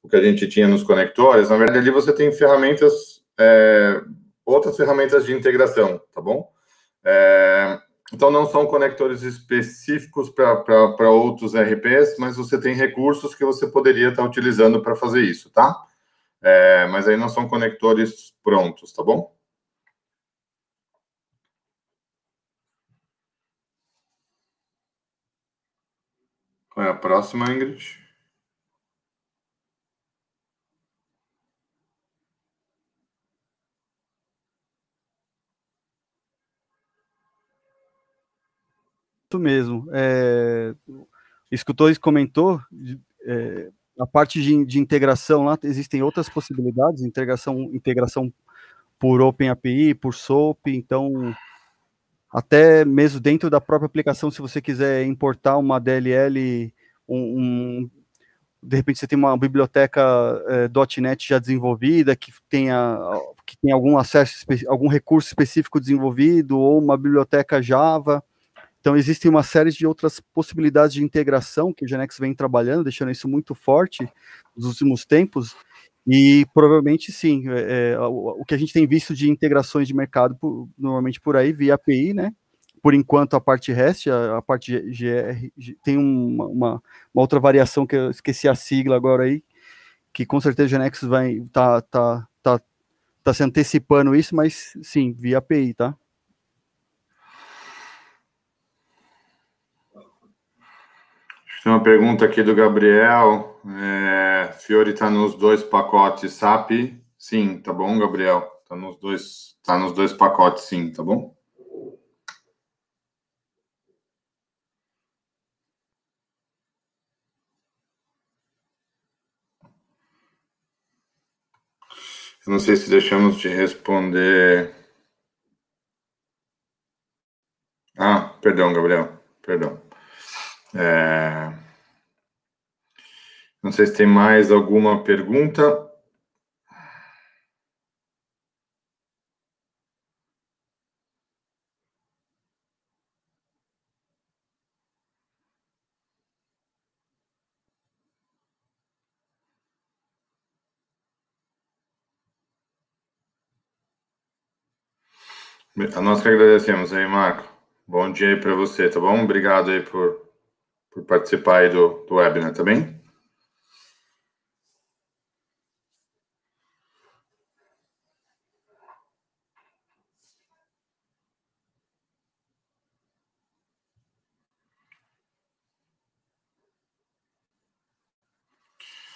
o que a gente tinha nos conectores, na verdade, ali você tem ferramentas, outras ferramentas de integração, tá bom? Então, não são conectores específicos para outros RPs, mas você tem recursos que você poderia estar utilizando para fazer isso, tá? Mas aí não são conectores prontos, tá bom? Qual é a próxima, Ingrid? Isso mesmo. Isso que o Torres comentou, a parte de integração lá, existem outras possibilidades, integração por OpenAPI, por SOAP, então até mesmo dentro da própria aplicação, se você quiser importar uma DLL, de repente você tem uma biblioteca .NET já desenvolvida, que tem algum acesso, algum recurso específico desenvolvido, ou uma biblioteca Java. Então, existem uma série de outras possibilidades de integração que o GeneXus vem trabalhando, deixando isso muito forte nos últimos tempos, e provavelmente sim, o que a gente tem visto de integrações de mercado, normalmente por aí, via API, né? Por enquanto, a parte REST, a parte GR, tem uma outra variação que eu esqueci a sigla agora aí, que com certeza o GeneXus vai tá tá se antecipando isso, mas sim, via API, tá? Tem uma pergunta aqui do Gabriel. Fiori está nos 2 pacotes SAP? Sim, tá bom, Gabriel? Tá nos dois pacotes, sim, tá bom? Eu não sei se deixamos de responder. Ah, perdão, Gabriel. Perdão. Não sei se tem mais alguma pergunta. Nós que agradecemos aí, Marco. Bom dia aí para você, tá bom? Obrigado aí por participar aí do webinar, tá bem?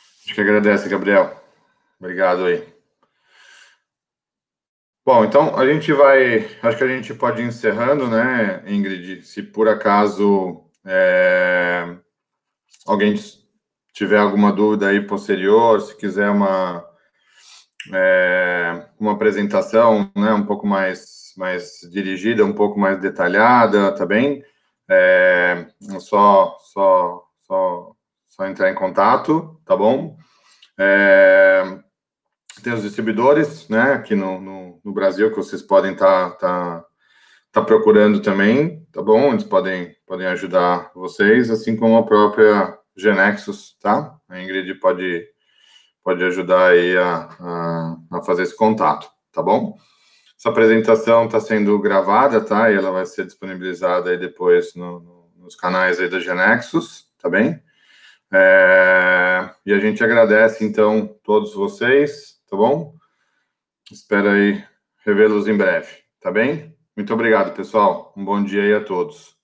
A gente que agradece, Gabriel. Obrigado aí. Bom, então acho que a gente pode ir encerrando, né, Ingrid? Se por acaso alguém tiver alguma dúvida aí posterior, se quiser uma apresentação, né, um pouco mais dirigida, um pouco mais detalhada, tá bem? Só entrar em contato, tá bom? Tem os distribuidores, né, aqui no Brasil, que vocês podem tá procurando também, tá bom? Eles podem ajudar vocês, assim como a própria Genexus, tá? A Ingrid pode ajudar aí a fazer esse contato, tá bom? Essa apresentação está sendo gravada, tá? E ela vai ser disponibilizada aí depois nos canais aí da Genexus, tá bem? E a gente agradece, então, todos vocês, tá bom? Espero aí revê-los em breve, tá bem? Muito obrigado, pessoal. Um bom dia aí a todos.